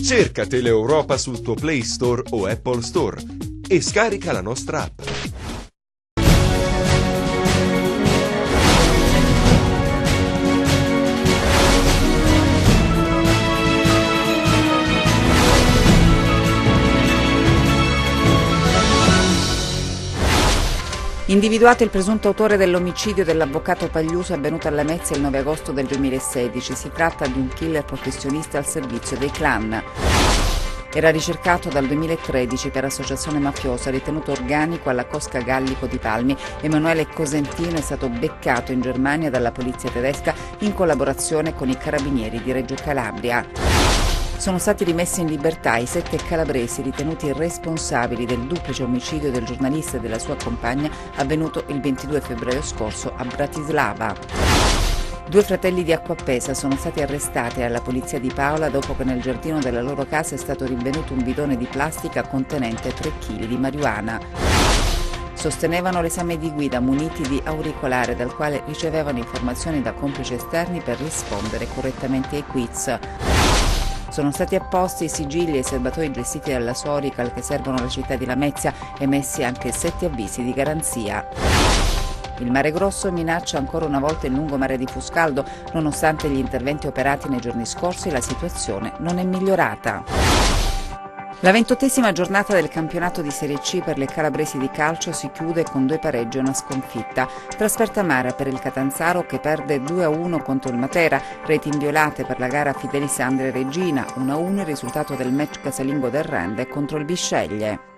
Cerca Teleeuropa sul tuo Play Store o Apple Store e scarica la nostra app. Individuato il presunto autore dell'omicidio dell'avvocato Pagliuso avvenuto a Lamezia il 9 agosto del 2016. Si tratta di un killer professionista al servizio dei clan. Era ricercato dal 2013 per associazione mafiosa, ritenuto organico alla cosca Gallico di Palmi. Emanuele Cosentino è stato beccato in Germania dalla polizia tedesca in collaborazione con i carabinieri di Reggio Calabria. Sono stati rimessi in libertà i 7 calabresi ritenuti responsabili del duplice omicidio del giornalista e della sua compagna avvenuto il 22 febbraio scorso a Bratislava. 2 fratelli di Acquapesa sono stati arrestati alla polizia di Paola dopo che nel giardino della loro casa è stato rinvenuto un bidone di plastica contenente 3 kg di marijuana. Sostenevano l'esame di guida muniti di auricolare dal quale ricevevano informazioni da complici esterni per rispondere correttamente ai quiz. Sono stati apposti i sigilli ai serbatoi gestiti dalla Sorical che servono la città di Lamezia, emessi anche 7 avvisi di garanzia. Il Mare Grosso minaccia ancora una volta il lungomare di Fuscaldo. Nonostante gli interventi operati nei giorni scorsi, la situazione non è migliorata. La 28ª giornata del campionato di Serie C per le calabresi di calcio si chiude con 2 pareggi e una sconfitta. Trasferta amara per il Catanzaro che perde 2-1 contro il Matera, reti inviolate per la gara Fidelisandre Regina, 1-1 il risultato del match casalingo del Rende contro il Bisceglie.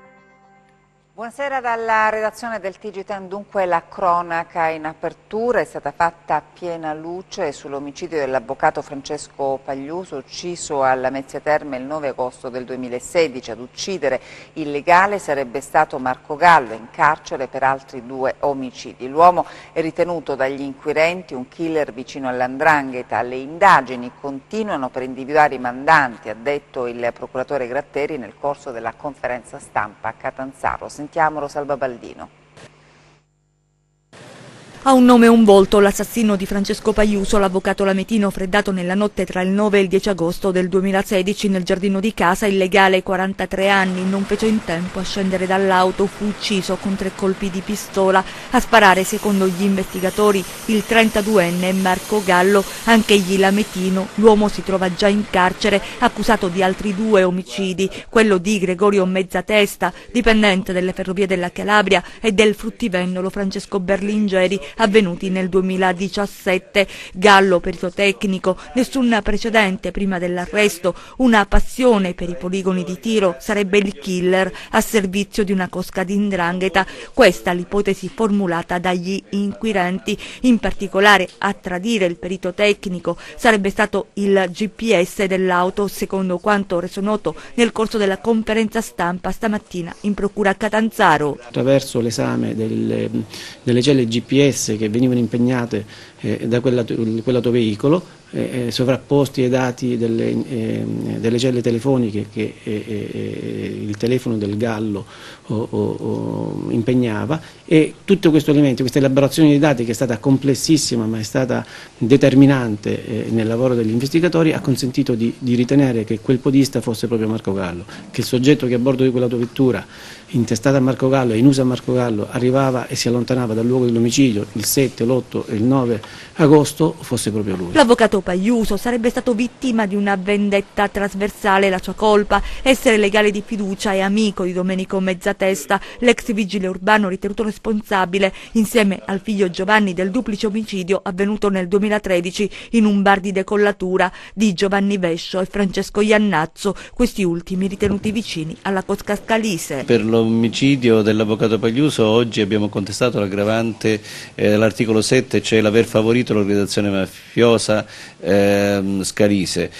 Buonasera dalla redazione del TG10. Dunque la cronaca in apertura: è stata fatta a piena luce sull'omicidio dell'avvocato Francesco Pagliuso, ucciso a Lamezia Terme il 9 agosto del 2016. Ad uccidere il legale sarebbe stato Marco Gallo, in carcere per altri 2 omicidi. L'uomo è ritenuto dagli inquirenti un killer vicino all''ndrangheta. Le indagini continuano per individuare i mandanti, ha detto il procuratore Gratteri nel corso della conferenza stampa a Catanzaro. Sentiamolo, Salva Baldino. Ha un nome e un volto l'assassino di Francesco Pagliuso, l'avvocato lametino freddato nella notte tra il 9 e il 10 agosto del 2016 nel giardino di casa. Il legale, 43 anni, non fece in tempo a scendere dall'auto, fu ucciso con 3 colpi di pistola. A sparare, secondo gli investigatori, il 32enne Marco Gallo, anch'egli lametino. L'uomo si trova già in carcere, accusato di altri 2 omicidi, quello di Gregorio Mezzatesta, dipendente delle Ferrovie della Calabria, e del fruttivendolo Francesco Berlingeri, avvenuti nel 2017. Gallo, perito tecnico, nessun precedente prima dell'arresto, una passione per i poligoni di tiro, sarebbe il killer a servizio di una cosca di 'ndrangheta. Questa l'ipotesi formulata dagli inquirenti. In particolare, a tradire il perito tecnico sarebbe stato il GPS dell'auto, secondo quanto reso noto nel corso della conferenza stampa stamattina in procura a Catanzaro. Attraverso l'esame delle celle GPS che venivano impegnate da quell'autoveicolo, sovrapposti ai dati delle celle telefoniche che il telefono del Gallo impegnava, e tutto questo elemento, questa elaborazione dei dati, che è stata complessissima ma è stata determinante nel lavoro degli investigatori, ha consentito di ritenere che quel podista fosse proprio Marco Gallo, che il soggetto che a bordo di quell'autovettura intestata a Marco Gallo e in uso a Marco Gallo arrivava e si allontanava dal luogo dell'omicidio il 7, l'8 e il 9 agosto fosse proprio lui. L'avvocato Pagliuso sarebbe stato vittima di una vendetta trasversale. La sua colpa: essere legale di fiducia e amico di Domenico Mezzatesta, l'ex vigile urbano ritenuto responsabile insieme al figlio Giovanni del duplice omicidio avvenuto nel 2013 in un bar di decollatura di Giovanni Vescio e Francesco Iannazzo, questi ultimi ritenuti vicini alla cosca scalise. Per l'omicidio dell'avvocato Pagliuso oggi abbiamo contestato l'aggravante dell'articolo 7, cioè l'aver favorito l'organizzazione mafiosa scalise,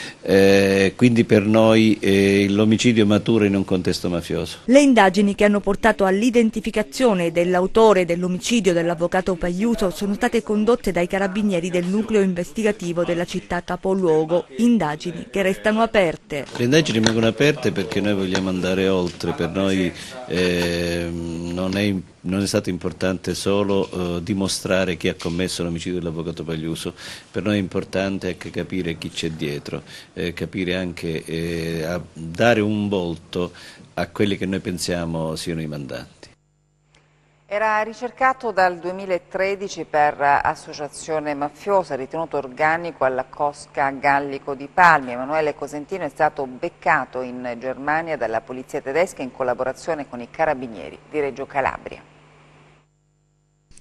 quindi per noi l'omicidio matura in un contesto mafioso. Le indagini che hanno portato all'identificazione dell'autore dell'omicidio dell'avvocato Pagliuso sono state condotte dai carabinieri del nucleo investigativo della città capoluogo, indagini che restano aperte. Le indagini rimangono aperte perché noi vogliamo andare oltre. Per noi non è non è stato importante solo dimostrare chi ha commesso l'omicidio dell'avvocato Pagliuso, per noi è importante anche capire chi c'è dietro, capire anche a dare un volto a quelli che noi pensiamo siano i mandanti. Era ricercato dal 2013 per associazione mafiosa, ritenuto organico alla cosca Gallico di Palmi. Emanuele Cosentino è stato beccato in Germania dalla polizia tedesca in collaborazione con i carabinieri di Reggio Calabria.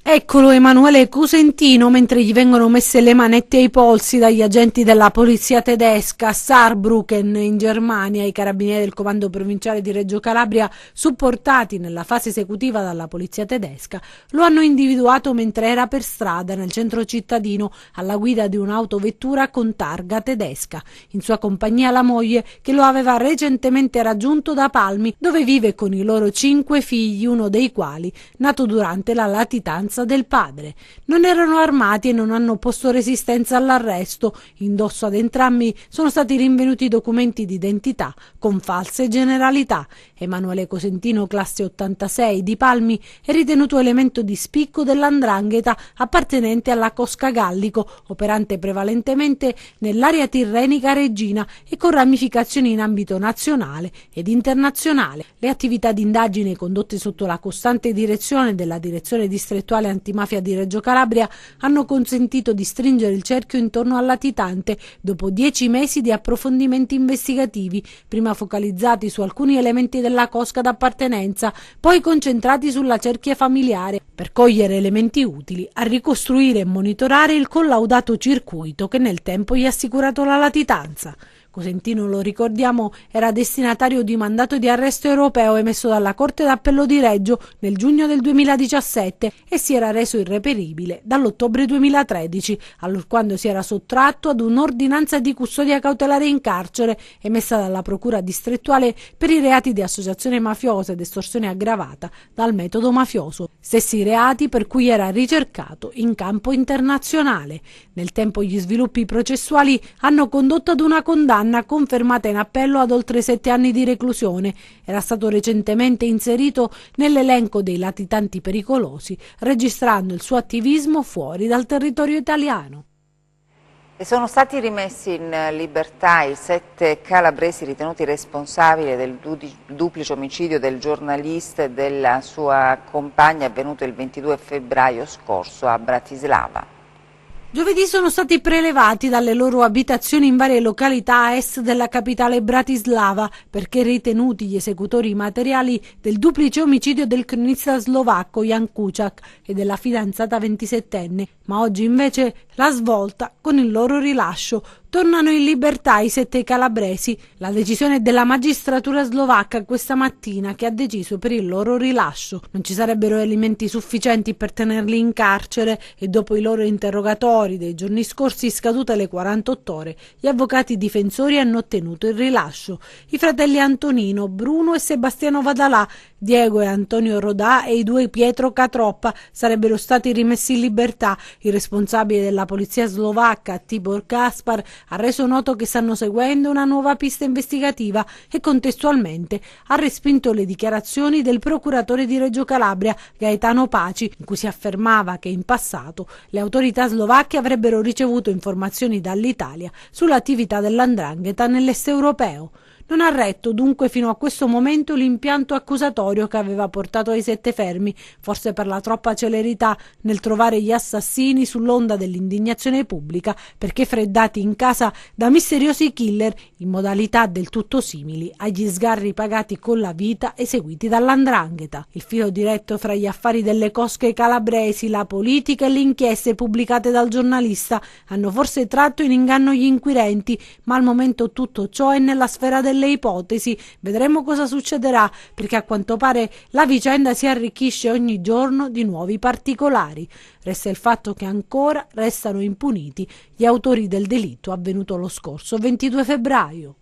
Eccolo Emanuele Cosentino mentre gli vengono messe le manette ai polsi dagli agenti della polizia tedesca a Saarbrücken in Germania. I carabinieri del comando provinciale di Reggio Calabria, supportati nella fase esecutiva dalla polizia tedesca, lo hanno individuato mentre era per strada nel centro cittadino alla guida di un'autovettura con targa tedesca. In sua compagnia la moglie, che lo aveva recentemente raggiunto da Palmi, dove vive con i loro 5 figli, uno dei quali nato durante la latitanza del padre. Non erano armati e non hanno posto resistenza all'arresto. Indosso ad entrambi sono stati rinvenuti documenti di identità con false generalità. Emanuele Cosentino, classe 86 di Palmi, è ritenuto elemento di spicco dell''ndrangheta appartenente alla cosca Gallico, operante prevalentemente nell'area tirrenica reggina e con ramificazioni in ambito nazionale ed internazionale. Le attività di indagine condotte sotto la costante direzione della direzione distrettuale antimafia di Reggio Calabria hanno consentito di stringere il cerchio intorno al latitante dopo 10 mesi di approfondimenti investigativi, prima focalizzati su alcuni elementi della cosca d'appartenenza, poi concentrati sulla cerchia familiare, per cogliere elementi utili a ricostruire e monitorare il collaudato circuito che nel tempo gli ha assicurato la latitanza. Cosentino, lo ricordiamo, era destinatario di mandato di arresto europeo emesso dalla Corte d'Appello di Reggio nel giugno del 2017 e si era reso irreperibile dall'ottobre 2013, allorquando si era sottratto ad un'ordinanza di custodia cautelare in carcere emessa dalla Procura distrettuale per i reati di associazione mafiosa ed estorsione aggravata dal metodo mafioso, stessi reati per cui era ricercato in campo internazionale. Nel tempo gli sviluppi processuali hanno condotto ad una condanna confermata in appello ad oltre 7 anni di reclusione. Era stato recentemente inserito nell'elenco dei latitanti pericolosi, registrando il suo attivismo fuori dal territorio italiano. E sono stati rimessi in libertà i 7 calabresi ritenuti responsabili del duplice omicidio del giornalista e della sua compagna avvenuto il 22 febbraio scorso a Bratislava. Giovedì sono stati prelevati dalle loro abitazioni in varie località a est della capitale Bratislava perché ritenuti gli esecutori materiali del duplice omicidio del cronista slovacco Jan Kuciak e della fidanzata 27enne, ma oggi invece la svolta con il loro rilascio. Tornano in libertà i 7 calabresi. La decisione della magistratura slovacca questa mattina che ha deciso per il loro rilascio. Non ci sarebbero elementi sufficienti per tenerli in carcere e dopo i loro interrogatori dei giorni scorsi, scadute le 48 ore, gli avvocati difensori hanno ottenuto il rilascio. I fratelli Antonino, Bruno e Sebastiano Vadalà, Diego e Antonio Rodà e i 2 Pietro Catroppa sarebbero stati rimessi in libertà. Il responsabile della polizia slovacca, Tibor Kaspar, ha reso noto che stanno seguendo una nuova pista investigativa e contestualmente ha respinto le dichiarazioni del procuratore di Reggio Calabria, Gaetano Paci, in cui si affermava che in passato le autorità slovacche avrebbero ricevuto informazioni dall'Italia sull'attività dell''ndrangheta nell'est europeo. Non ha retto dunque fino a questo momento l'impianto accusatorio che aveva portato ai 7 fermi, forse per la troppa celerità nel trovare gli assassini sull'onda dell'indignazione pubblica, perché freddati in casa da misteriosi killer in modalità del tutto simili agli sgarri pagati con la vita eseguiti dall''ndrangheta. Il filo diretto fra gli affari delle cosche calabresi, la politica e le inchieste pubblicate dal giornalista hanno forse tratto in inganno gli inquirenti, ma al momento tutto ciò è nella sfera delle ipotesi. Vedremo cosa succederà, perché a quanto pare la vicenda si arricchisce ogni giorno di nuovi particolari. Resta il fatto che ancora restano impuniti gli autori del delitto avvenuto lo scorso 22 febbraio.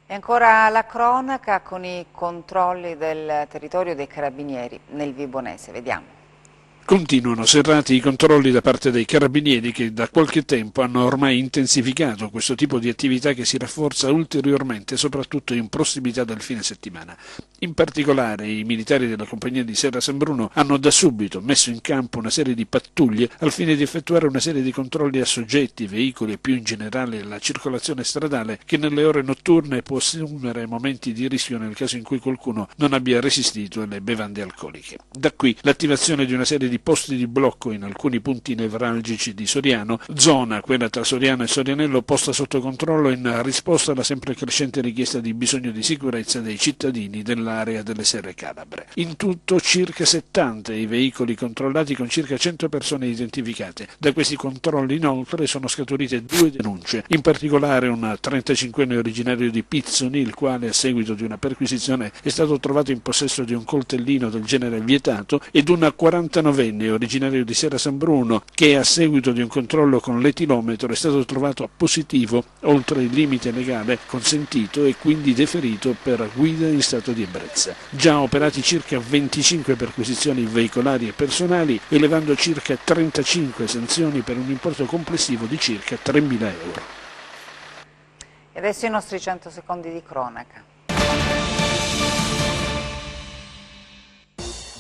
E ancora la cronaca con i controlli del territorio dei carabinieri nel Vibonese. Vediamo. Continuano serrati i controlli da parte dei carabinieri che da qualche tempo hanno ormai intensificato questo tipo di attività che si rafforza ulteriormente soprattutto in prossimità del fine settimana. In particolare i militari della compagnia di Serra San Bruno hanno da subito messo in campo una serie di pattuglie al fine di effettuare una serie di controlli a soggetti, veicoli e più in generale la circolazione stradale che nelle ore notturne può assumere momenti di rischio nel caso in cui qualcuno non abbia resistito alle bevande alcoliche. Da qui l'attivazione di una serie di posti di blocco in alcuni punti nevralgici di Soriano, zona, quella tra Soriano e Sorianello, posta sotto controllo in risposta alla sempre crescente richiesta di bisogno di sicurezza dei cittadini dell'area delle Serre Calabre. In tutto circa 70 i veicoli controllati con circa 100 persone identificate. Da questi controlli inoltre sono scaturite 2 denunce, in particolare un 35enne originario di Pizzoni, il quale a seguito di una perquisizione è stato trovato in possesso di un coltellino del genere vietato, ed un 49enne originario di Serra San Bruno che a seguito di un controllo con l'etilometro è stato trovato positivo oltre il limite legale consentito e quindi deferito per guida in stato di ebbrezza. Già operati circa 25 perquisizioni veicolari e personali, elevando circa 35 sanzioni per un importo complessivo di circa 3.000 euro. E adesso i nostri 100 secondi di cronaca.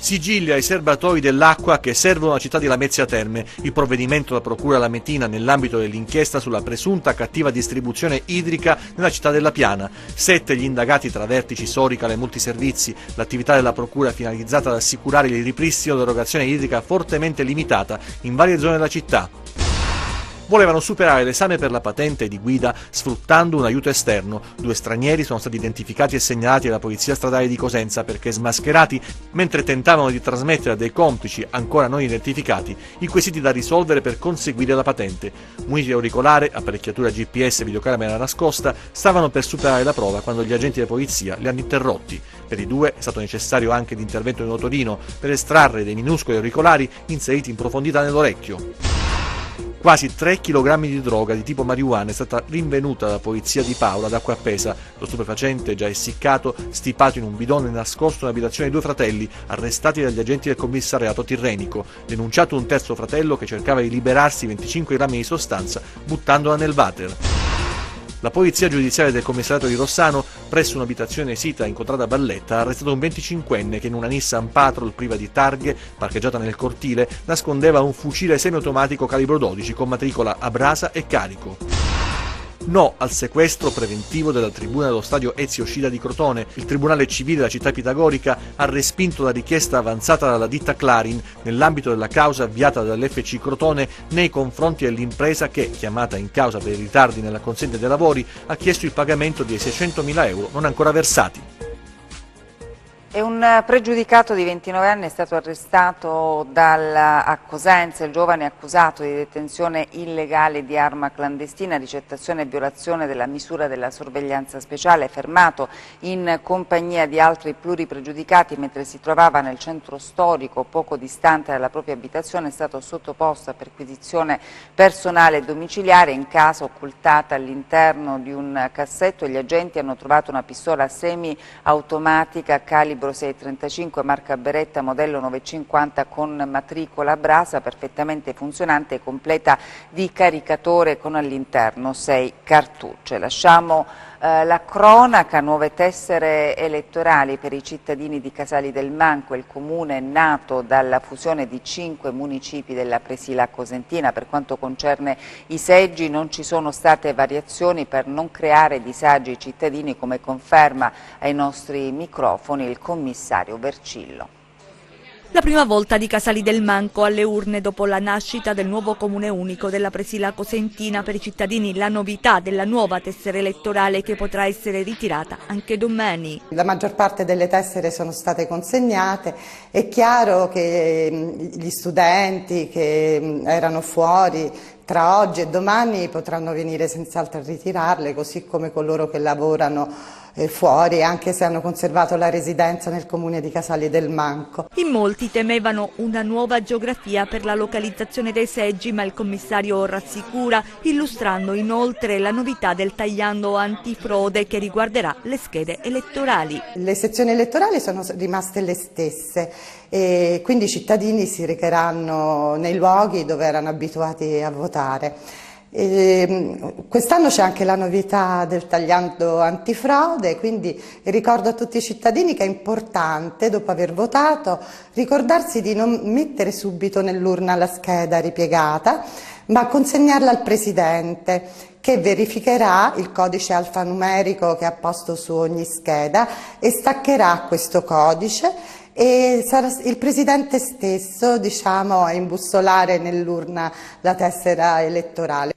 Sigillia i serbatoi dell'acqua che servono la città di Lamezia Terme. Il provvedimento della Procura lametina nell'ambito dell'inchiesta sulla presunta cattiva distribuzione idrica nella città della Piana. 7 gli indagati tra vertici Sorical e multiservizi. L'attività della Procura è finalizzata ad assicurare il ripristino dell'erogazione idrica fortemente limitata in varie zone della città. Volevano superare l'esame per la patente di guida sfruttando un aiuto esterno. 2 stranieri sono stati identificati e segnalati alla Polizia Stradale di Cosenza perché smascherati mentre tentavano di trasmettere a dei complici ancora non identificati i quesiti da risolvere per conseguire la patente. Muniti di auricolare, apparecchiatura GPS e videocamera nascosta, stavano per superare la prova quando gli agenti della polizia li hanno interrotti. Per i 2 è stato necessario anche l'intervento di un motorino per estrarre dei minuscoli auricolari inseriti in profondità nell'orecchio. Quasi 3 kg di droga di tipo marijuana è stata rinvenuta dalla polizia di Paola ad Acqua Appesa. Lo stupefacente, già essiccato, stipato in un bidone nascosto nell'abitazione di 2 fratelli, arrestati dagli agenti del commissariato tirrenico. Denunciato un terzo fratello che cercava di liberarsi 25 grammi di sostanza buttandola nel water. La polizia giudiziaria del commissariato di Rossano, presso un'abitazione sita in contrada Balletta, ha arrestato un 25enne che in una Nissan Patrol priva di targhe, parcheggiata nel cortile, nascondeva un fucile semiautomatico calibro 12 con matricola a brasa e carico. No al sequestro preventivo della tribuna dello stadio Ezio Scida di Crotone. Il Tribunale Civile della città pitagorica ha respinto la richiesta avanzata dalla ditta Clarin nell'ambito della causa avviata dall'FC Crotone nei confronti dell'impresa che, chiamata in causa per i ritardi nella consegna dei lavori, ha chiesto il pagamento di 600.000 euro non ancora versati. E un pregiudicato di 29 anni è stato arrestato a Cosenza, il giovane accusato di detenzione illegale di arma clandestina, ricettazione e violazione della misura della sorveglianza speciale, fermato in compagnia di altri pluripregiudicati mentre si trovava nel centro storico poco distante dalla propria abitazione, è stato sottoposto a perquisizione personale e domiciliare, in casa occultata all'interno di un cassetto. Gli agenti hanno trovato una pistola semi-automatica calibro 635 marca Beretta modello 950 con matricola a brasa perfettamente funzionante e completa di caricatore con all'interno 6 cartucce. Lasciamo la cronaca. Nuove tessere elettorali per i cittadini di Casali del Manco. Il comune è nato dalla fusione di 5 municipi della Presila Cosentina. Per quanto concerne i seggi non ci sono state variazioni per non creare disagi ai cittadini, come conferma ai nostri microfoni il commissario Vercillo. La prima volta di Casali del Manco alle urne dopo la nascita del nuovo comune unico della Presila Cosentina. Per i cittadini la novità della nuova tessera elettorale che potrà essere ritirata anche domani. La maggior parte delle tessere sono state consegnate. È chiaro che gli studenti che erano fuori tra oggi e domani potranno venire senz'altro a ritirarle, così come coloro che lavorano fuori, anche se hanno conservato la residenza nel comune di Casali del Manco. In molti temevano una nuova geografia per la localizzazione dei seggi, ma il commissario rassicura, illustrando inoltre la novità del tagliando antifrode che riguarderà le schede elettorali. Le sezioni elettorali sono rimaste le stesse e quindi i cittadini si recheranno nei luoghi dove erano abituati a votare. Quest'anno c'è anche la novità del tagliando antifrode, quindi ricordo a tutti i cittadini che è importante, dopo aver votato, ricordarsi di non mettere subito nell'urna la scheda ripiegata, ma consegnarla al Presidente, che verificherà il codice alfanumerico che ha posto su ogni scheda e staccherà questo codice, e sarà il Presidente stesso, diciamo, a imbussolare nell'urna la tessera elettorale.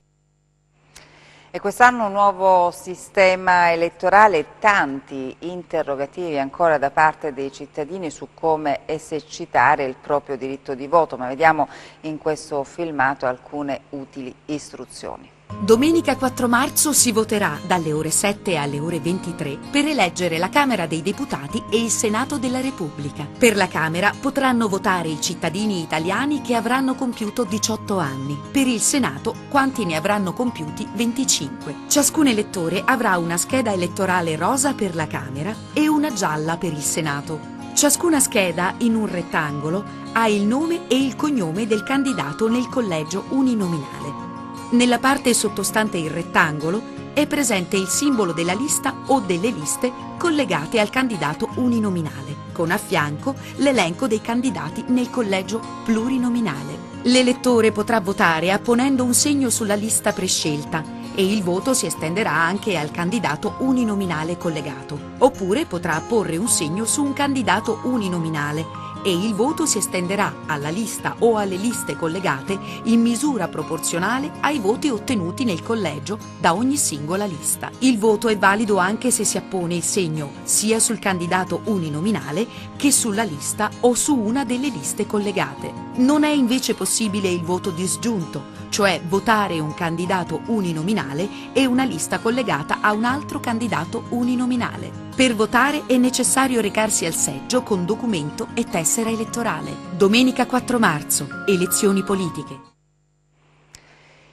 E quest'anno un nuovo sistema elettorale e tanti interrogativi ancora da parte dei cittadini su come esercitare il proprio diritto di voto, ma vediamo in questo filmato alcune utili istruzioni. Domenica 4 marzo si voterà dalle ore 7 alle ore 23 per eleggere la Camera dei Deputati e il Senato della Repubblica. Per la Camera potranno votare i cittadini italiani che avranno compiuto 18 anni. Per il Senato quanti ne avranno compiuti 25. Ciascun elettore avrà una scheda elettorale rosa per la Camera e una gialla per il Senato. Ciascuna scheda, in un rettangolo, ha il nome e il cognome del candidato nel collegio uninominale. Nella parte sottostante il rettangolo è presente il simbolo della lista o delle liste collegate al candidato uninominale, con a fianco l'elenco dei candidati nel collegio plurinominale. L'elettore potrà votare apponendo un segno sulla lista prescelta e il voto si estenderà anche al candidato uninominale collegato. Oppure potrà apporre un segno su un candidato uninominale e il voto si estenderà alla lista o alle liste collegate in misura proporzionale ai voti ottenuti nel collegio da ogni singola lista. Il voto è valido anche se si appone il segno sia sul candidato uninominale che sulla lista o su una delle liste collegate. Non è invece possibile il voto disgiunto, cioè votare un candidato uninominale e una lista collegata a un altro candidato uninominale. Per votare è necessario recarsi al seggio con documento e tessera elettorale. Domenica 4 marzo, elezioni politiche.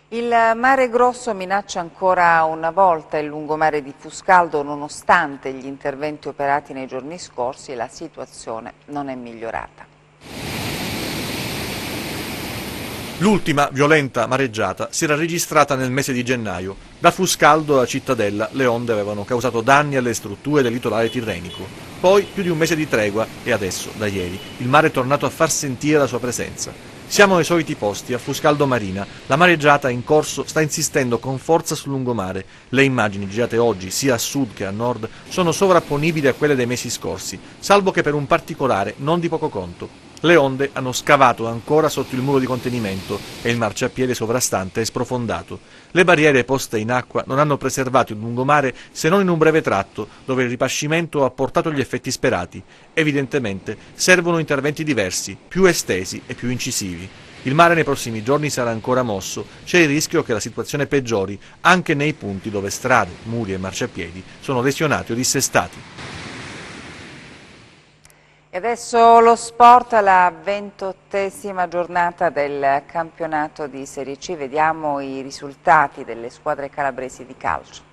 Il Mare Grosso minaccia ancora una volta il lungomare di Fuscaldo, nonostante gli interventi operati nei giorni scorsi, la situazione non è migliorata. L'ultima violenta mareggiata si era registrata nel mese di gennaio. Da Fuscaldo a Cittadella le onde avevano causato danni alle strutture del litorale tirrenico. Poi più di un mese di tregua e adesso, da ieri, il mare è tornato a far sentire la sua presenza. Siamo ai soliti posti, a Fuscaldo Marina. La mareggiata in corso sta insistendo con forza sul lungomare. Le immagini girate oggi, sia a sud che a nord, sono sovrapponibili a quelle dei mesi scorsi, salvo che per un particolare non di poco conto. Le onde hanno scavato ancora sotto il muro di contenimento e il marciapiede sovrastante è sprofondato. Le barriere poste in acqua non hanno preservato il lungomare se non in un breve tratto, dove il ripascimento ha portato gli effetti sperati. Evidentemente servono interventi diversi, più estesi e più incisivi. Il mare nei prossimi giorni sarà ancora mosso, c'è il rischio che la situazione peggiori anche nei punti dove strade, muri e marciapiedi sono lesionati o dissestati. E adesso lo sport, la 28ª giornata del campionato di Serie C. Vediamo i risultati delle squadre calabresi di calcio.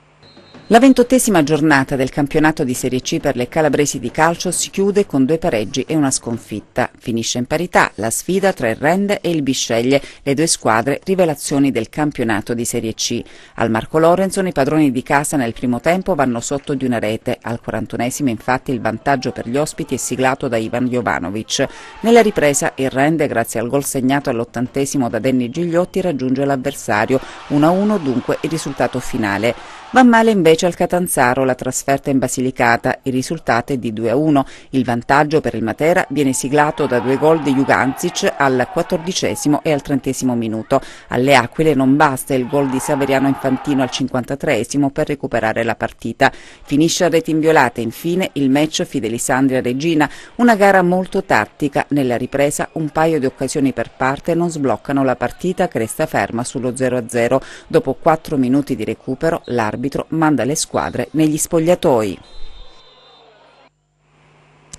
La 28ª giornata del campionato di Serie C per le calabresi di calcio si chiude con 2 pareggi e una sconfitta. Finisce in parità la sfida tra il Rende e il Bisceglie, le 2 squadre rivelazioni del campionato di Serie C. Al Marco Lorenzo i padroni di casa nel primo tempo vanno sotto di una rete. Al 41esimo infatti il vantaggio per gli ospiti è siglato da Ivan Jovanovic. Nella ripresa il Rende, grazie al gol segnato all'80esimo da Denny Gigliotti, raggiunge l'avversario. 1-1 dunque il risultato finale. Va male invece al Catanzaro la trasferta in Basilicata, il risultato è di 2-1. Il vantaggio per il Matera viene siglato da 2 gol di Juganzic al 14esimo e al 30esimo minuto. Alle Aquile non basta il gol di Saveriano Infantino al 53esimo per recuperare la partita. Finisce a reti inviolate infine il match Fidelisandria-Regina, una gara molto tattica. Nella ripresa un paio di occasioni per parte non sbloccano la partita che resta ferma sullo 0-0. Dopo 4 minuti di recupero l'arbitro manda le squadre negli spogliatoi.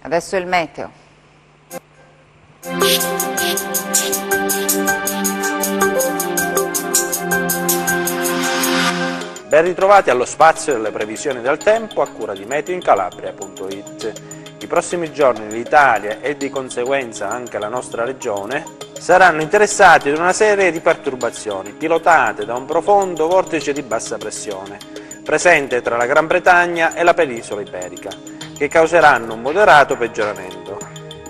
Adesso il meteo. Ben ritrovati allo spazio delle previsioni del tempo a cura di meteoincalabria.it. I prossimi giorni l'Italia e di conseguenza anche la nostra regione saranno interessati da una serie di perturbazioni pilotate da un profondo vortice di bassa pressione presente tra la Gran Bretagna e la penisola iberica, che causeranno un moderato peggioramento,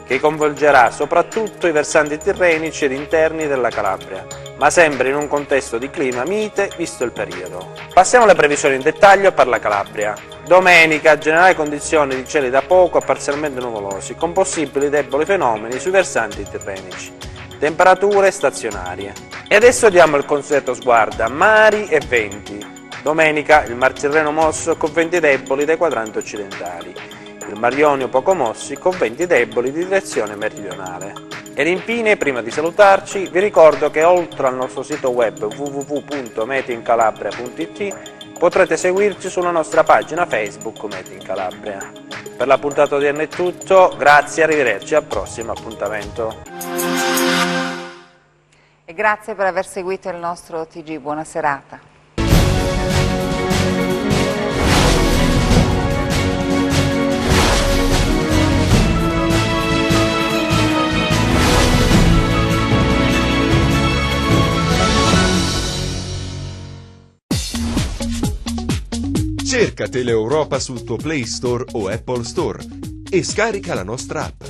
che coinvolgerà soprattutto i versanti tirrenici ed interni della Calabria, ma sempre in un contesto di clima mite visto il periodo. Passiamo alle previsioni in dettaglio per la Calabria. Domenica, generali condizioni di cieli da poco a parzialmente nuvolosi, con possibili deboli fenomeni sui versanti tirrenici. Temperature stazionarie. E adesso diamo il consueto sguardo a mari e venti. Domenica il Mar Tirreno mosso con venti deboli dai quadranti occidentali, il Mar Ionio poco mossi con venti deboli di direzione meridionale. Ed infine, prima di salutarci, vi ricordo che oltre al nostro sito web www.meteincalabria.it potrete seguirci sulla nostra pagina Facebook Meteo in Calabria. Per la puntata odierna è tutto, grazie, arrivederci al prossimo appuntamento. E grazie per aver seguito il nostro TG, buona serata. Cerca Teleeuropa sul tuo Play Store o Apple Store e scarica la nostra app.